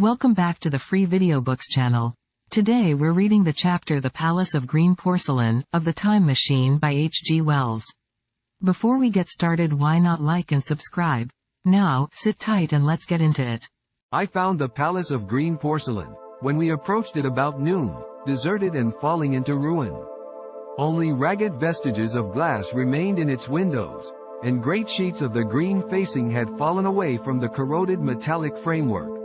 Welcome back to the Free Video Books channel. Today we're reading the chapter The Palace of Green Porcelain, of the Time Machine by H.G. Wells. Before we get started, why not like and subscribe? Now, sit tight and let's get into it. I found the Palace of Green Porcelain, when we approached it about noon, deserted and falling into ruin. Only ragged vestiges of glass remained in its windows, and great sheets of the green facing had fallen away from the corroded metallic framework.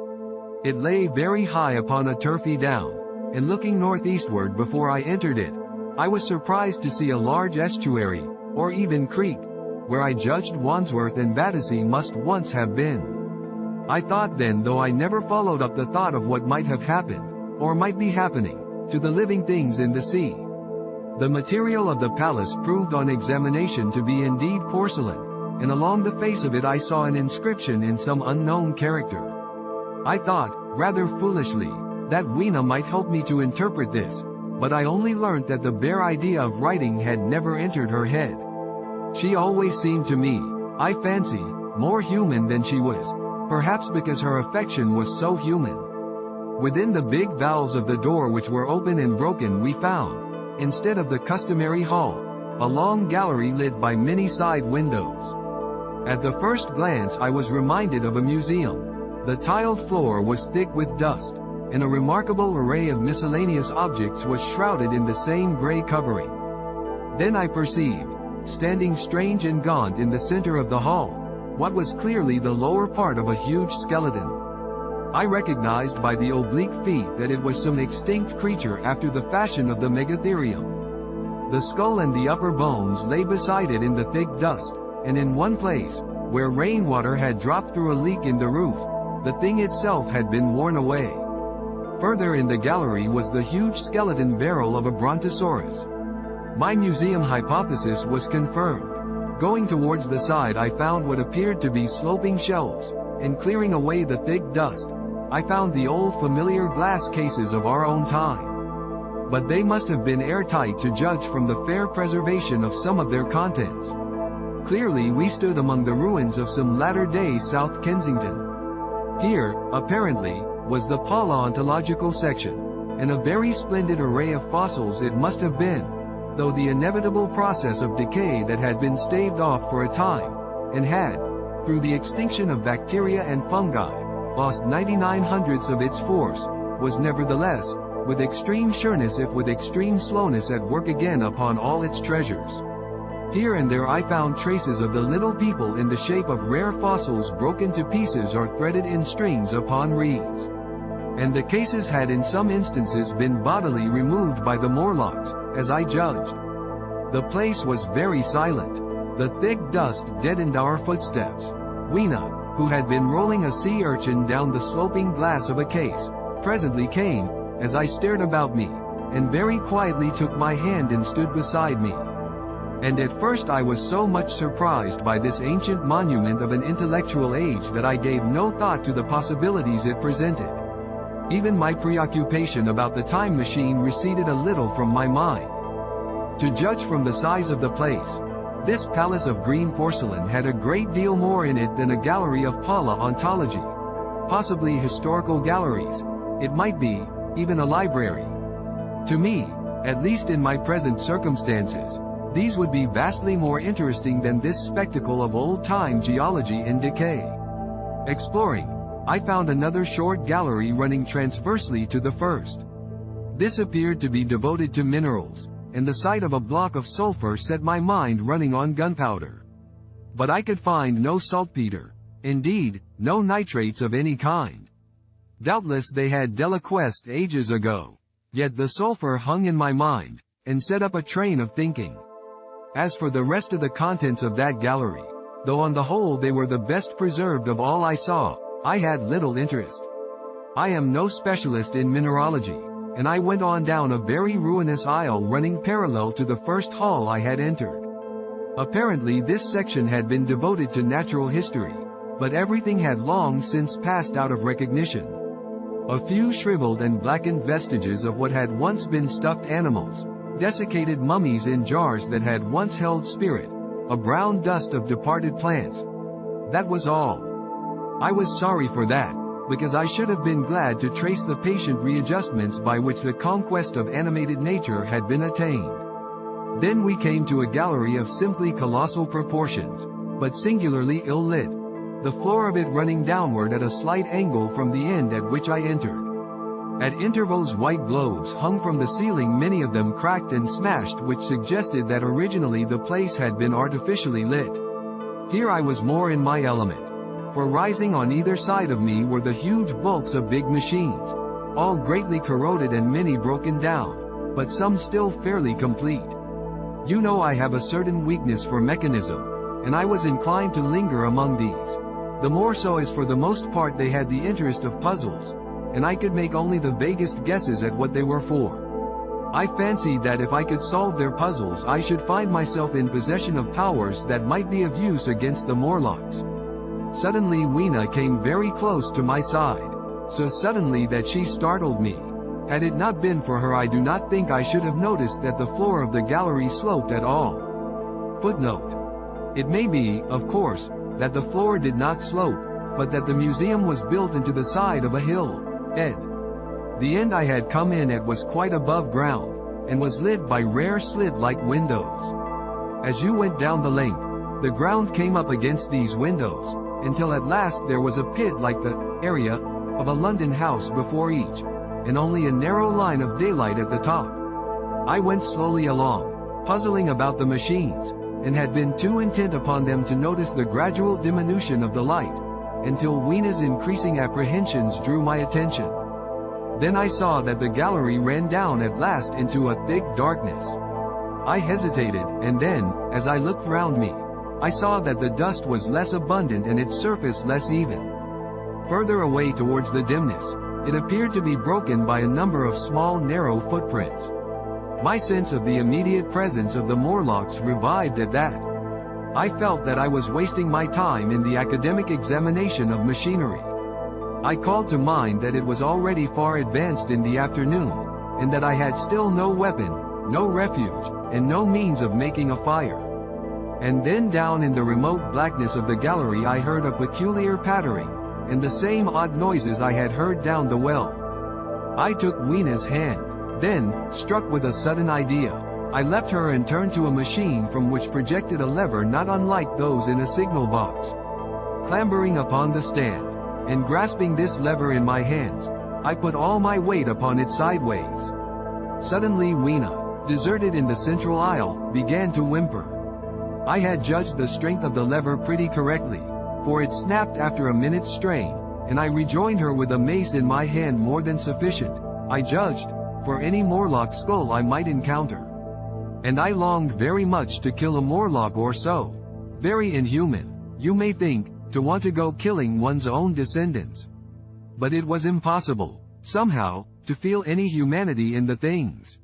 It lay very high upon a turfy down, and looking northeastward before I entered it, I was surprised to see a large estuary, or even creek, where I judged Wandsworth and Battersea must once have been. I thought then, though I never followed up the thought of what might have happened, or might be happening, to the living things in the sea. The material of the palace proved on examination to be indeed porcelain, and along the face of it I saw an inscription in some unknown character. I thought, rather foolishly, that Weena might help me to interpret this, but I only learnt that the bare idea of writing had never entered her head. She always seemed to me, I fancy, more human than she was, perhaps because her affection was so human. Within the big valves of the door, which were open and broken, we found, instead of the customary hall, a long gallery lit by many side windows. At the first glance I was reminded of a museum. The tiled floor was thick with dust, and a remarkable array of miscellaneous objects was shrouded in the same grey covering. Then I perceived, standing strange and gaunt in the center of the hall, what was clearly the lower part of a huge skeleton. I recognized by the oblique feet that it was some extinct creature after the fashion of the megatherium. The skull and the upper bones lay beside it in the thick dust, and in one place, where rainwater had dropped through a leak in the roof, the thing itself had been worn away. Further in the gallery was the huge skeleton barrel of a brontosaurus. My museum hypothesis was confirmed. Going towards the side I found what appeared to be sloping shelves, and clearing away the thick dust, I found the old familiar glass cases of our own time. But they must have been airtight to judge from the fair preservation of some of their contents. Clearly we stood among the ruins of some latter-day South Kensington. Here, apparently, was the paleontological section, and a very splendid array of fossils it must have been, though the inevitable process of decay that had been staved off for a time, and had, through the extinction of bacteria and fungi, lost 99/100ths of its force, was nevertheless, with extreme sureness if with extreme slowness, at work again upon all its treasures. Here and there I found traces of the little people in the shape of rare fossils broken to pieces or threaded in strings upon reeds. And the cases had in some instances been bodily removed by the Morlocks, as I judged. The place was very silent. The thick dust deadened our footsteps. Weena, who had been rolling a sea urchin down the sloping glass of a case, presently came, as I stared about me, and very quietly took my hand and stood beside me. And at first I was so much surprised by this ancient monument of an intellectual age that I gave no thought to the possibilities it presented. Even my preoccupation about the time machine receded a little from my mind. To judge from the size of the place, this palace of green porcelain had a great deal more in it than a gallery of paleontology. Possibly historical galleries. It might be, even a library. To me, at least in my present circumstances, these would be vastly more interesting than this spectacle of old-time geology in decay. Exploring, I found another short gallery running transversely to the first. This appeared to be devoted to minerals, and the sight of a block of sulfur set my mind running on gunpowder. But I could find no saltpeter, indeed, no nitrates of any kind. Doubtless they had deliquesced ages ago, yet the sulfur hung in my mind, and set up a train of thinking. As for the rest of the contents of that gallery, though on the whole they were the best preserved of all I saw, I had little interest. I am no specialist in mineralogy, and I went on down a very ruinous aisle running parallel to the first hall I had entered. Apparently this section had been devoted to natural history, but everything had long since passed out of recognition. A few shriveled and blackened vestiges of what had once been stuffed animals, desiccated mummies in jars that had once held spirit, a brown dust of departed plants. That was all. I was sorry for that, because I should have been glad to trace the patient readjustments by which the conquest of animated nature had been attained. Then we came to a gallery of simply colossal proportions, but singularly ill-lit, the floor of it running downward at a slight angle from the end at which I entered. At intervals white globes hung from the ceiling, many of them cracked and smashed, which suggested that originally the place had been artificially lit. Here I was more in my element, for rising on either side of me were the huge bulks of big machines, all greatly corroded and many broken down, but some still fairly complete. You know I have a certain weakness for mechanism, and I was inclined to linger among these, the more so as for the most part they had the interest of puzzles, and I could make only the vaguest guesses at what they were for. I fancied that if I could solve their puzzles I should find myself in possession of powers that might be of use against the Morlocks. Suddenly Weena came very close to my side, so suddenly that she startled me. Had it not been for her I do not think I should have noticed that the floor of the gallery sloped at all. Footnote. It may be, of course, that the floor did not slope, but that the museum was built into the side of a hill. Ed. The end I had come in at was quite above ground, and was lit by rare slit-like windows. As you went down the length, the ground came up against these windows, until at last there was a pit like the area of a London house before each, and only a narrow line of daylight at the top. I went slowly along, puzzling about the machines, and had been too intent upon them to notice the gradual diminution of the light, until Weena's increasing apprehensions drew my attention. Then I saw that the gallery ran down at last into a thick darkness. I hesitated, and then, as I looked round me, I saw that the dust was less abundant and its surface less even. Further away towards the dimness, it appeared to be broken by a number of small narrow footprints. My sense of the immediate presence of the Morlocks revived at that. I felt that I was wasting my time in the academic examination of machinery. I called to mind that it was already far advanced in the afternoon, and that I had still no weapon, no refuge, and no means of making a fire. And then down in the remote blackness of the gallery I heard a peculiar pattering, and the same odd noises I had heard down the well. I took Weena's hand. Then, struck with a sudden idea, I left her and turned to a machine from which projected a lever not unlike those in a signal box. Clambering upon the stand, and grasping this lever in my hands, I put all my weight upon it sideways. Suddenly Weena, deserted in the central aisle, began to whimper. I had judged the strength of the lever pretty correctly, for it snapped after a minute's strain, and I rejoined her with a mace in my hand more than sufficient, I judged, for any Morlock skull I might encounter. And I longed very much to kill a Morlock or so. Very inhuman, you may think, to want to go killing one's own descendants. But it was impossible, somehow, to feel any humanity in the things.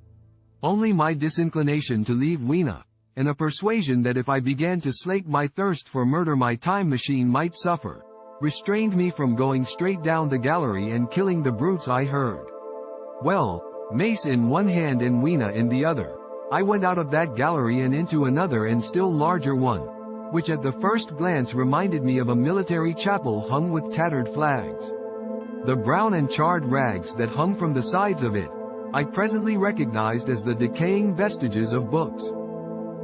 Only my disinclination to leave Weena, and a persuasion that if I began to slake my thirst for murder my time machine might suffer, restrained me from going straight down the gallery and killing the brutes I heard. Well, mace in one hand and Weena in the other, I went out of that gallery and into another and still larger one, which at the first glance reminded me of a military chapel hung with tattered flags. The brown and charred rags that hung from the sides of it, I presently recognized as the decaying vestiges of books.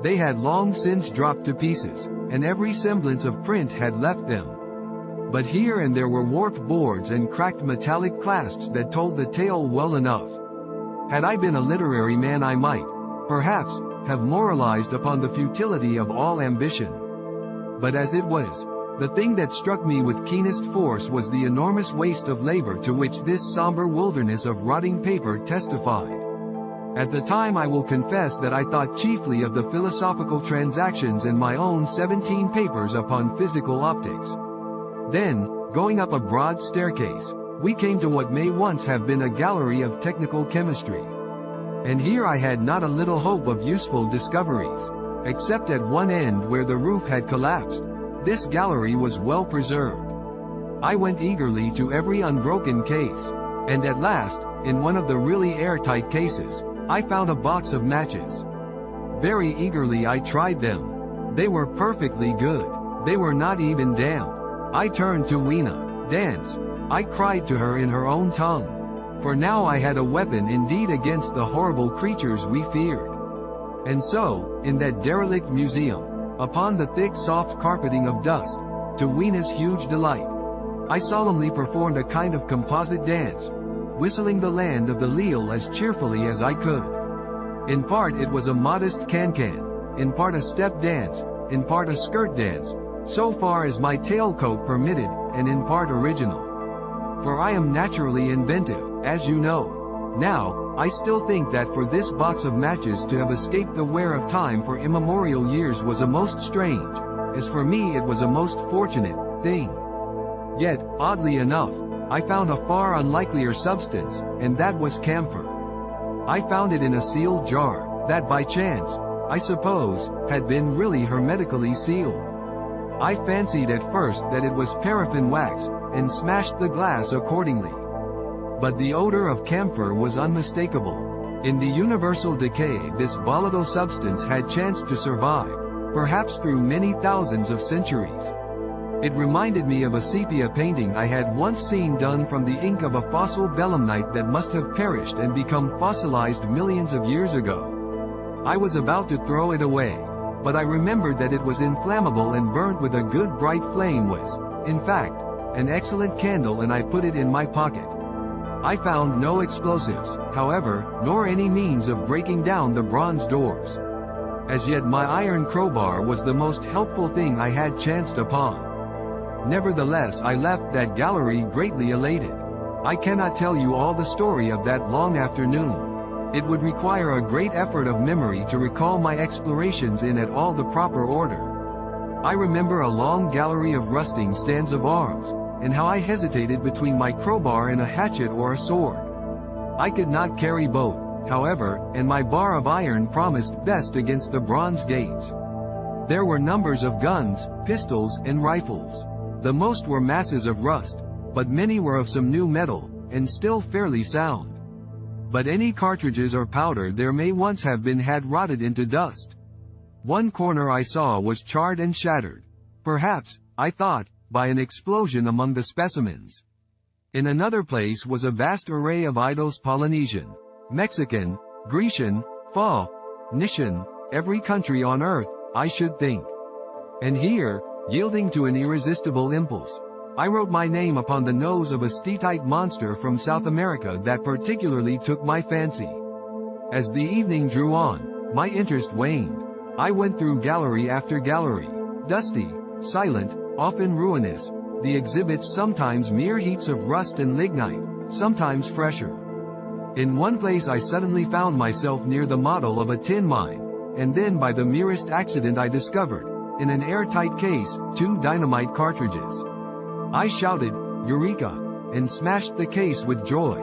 They had long since dropped to pieces, and every semblance of print had left them. But here and there were warped boards and cracked metallic clasps that told the tale well enough. Had I been a literary man I might, perhaps, have moralized upon the futility of all ambition. But as it was, the thing that struck me with keenest force was the enormous waste of labor to which this somber wilderness of rotting paper testified. At the time I will confess that I thought chiefly of the philosophical transactions and my own 17 papers upon physical optics. Then, going up a broad staircase, we came to what may once have been a gallery of technical chemistry. And here I had not a little hope of useful discoveries, except at one end where the roof had collapsed. This gallery was well preserved. I went eagerly to every unbroken case, and at last, in one of the really airtight cases, I found a box of matches. Very eagerly I tried them. They were perfectly good. They were not even damp. I turned to Weena. Dance, I cried to her in her own tongue. For now I had a weapon indeed against the horrible creatures we feared. And so, in that derelict museum, upon the thick soft carpeting of dust, to Weena's huge delight, I solemnly performed a kind of composite dance, whistling the Land of the Leal as cheerfully as I could. In part it was a modest can-can, in part a step dance, in part a skirt dance, so far as my tailcoat permitted, and in part original. For I am naturally inventive, as you know. Now, I still think that for this box of matches to have escaped the wear of time for immemorial years was a most strange, as for me it was a most fortunate, thing. Yet, oddly enough, I found a far unlikelier substance, and that was camphor. I found it in a sealed jar, that by chance, I suppose, had been really hermetically sealed. I fancied at first that it was paraffin wax, and smashed the glass accordingly. But the odor of camphor was unmistakable. In the universal decay this volatile substance had chanced to survive, perhaps through many thousands of centuries. It reminded me of a sepia painting I had once seen done from the ink of a fossil belemnite that must have perished and become fossilized millions of years ago. I was about to throw it away, but I remembered that it was inflammable and burnt with a good bright flame was, in fact, an excellent candle, and I put it in my pocket. I found no explosives, however, nor any means of breaking down the bronze doors. As yet my iron crowbar was the most helpful thing I had chanced upon. Nevertheless I left that gallery greatly elated. I cannot tell you all the story of that long afternoon. It would require a great effort of memory to recall my explorations in at all the proper order. I remember a long gallery of rusting stands of arms, and how I hesitated between my crowbar and a hatchet or a sword. I could not carry both, however, and my bar of iron promised best against the bronze gates. There were numbers of guns, pistols, and rifles. The most were masses of rust, but many were of some new metal, and still fairly sound. But any cartridges or powder there may once have been had rotted into dust. One corner I saw was charred and shattered. Perhaps, I thought, by an explosion among the specimens. In another place was a vast array of idols, Polynesian, Mexican, Grecian, Phoenician, every country on earth, I should think. And here, yielding to an irresistible impulse, I wrote my name upon the nose of a steatite monster from South America that particularly took my fancy. As the evening drew on, my interest waned. I went through gallery after gallery, dusty, silent, often ruinous, the exhibits sometimes mere heaps of rust and lignite, sometimes fresher. In one place I suddenly found myself near the model of a tin mine, and then by the merest accident I discovered, in an airtight case, 2 dynamite cartridges. I shouted, "Eureka!" and smashed the case with joy.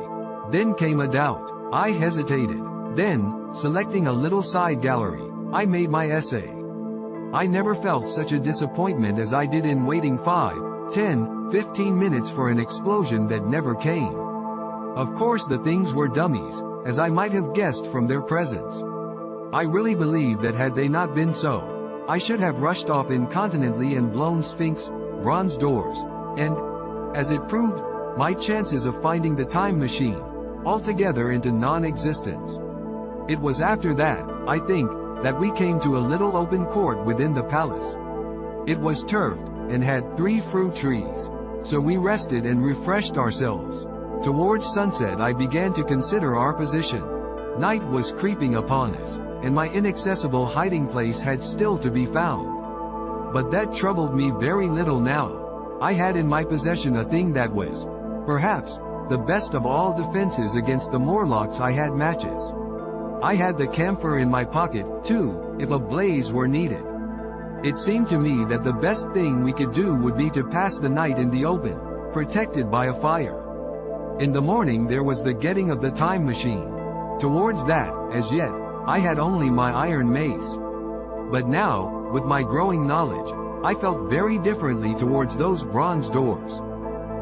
Then came a doubt. I hesitated. Then, selecting a little side gallery, I made my essay. I never felt such a disappointment as I did in waiting 5, 10, 15 minutes for an explosion that never came. Of course the things were dummies, as I might have guessed from their presence. I really believe that had they not been so, I should have rushed off incontinently and blown Sphinx, bronze doors, and, as it proved, my chances of finding the time machine, altogether into non-existence. It was after that, I think, that we came to a little open court within the palace. It was turfed, and had 3 fruit trees. So we rested and refreshed ourselves. Towards sunset I began to consider our position. Night was creeping upon us, and my inaccessible hiding place had still to be found. But that troubled me very little now. I had in my possession a thing that was, perhaps, the best of all defenses against the Morlocks. I had matches. I had the camphor in my pocket, too, if a blaze were needed. It seemed to me that the best thing we could do would be to pass the night in the open, protected by a fire. In the morning there was the getting of the time machine. Towards that, as yet, I had only my iron mace. But now, with my growing knowledge, I felt very differently towards those bronze doors.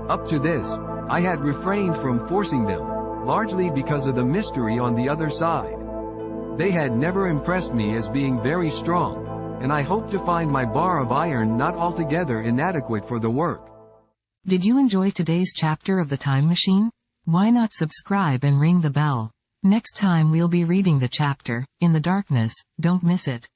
Up to this, I had refrained from forcing them, largely because of the mystery on the other side. They had never impressed me as being very strong, and I hoped to find my bar of iron not altogether inadequate for the work. Did you enjoy today's chapter of The Time Machine? Why not subscribe and ring the bell? Next time we'll be reading the chapter, In the Darkness, don't miss it.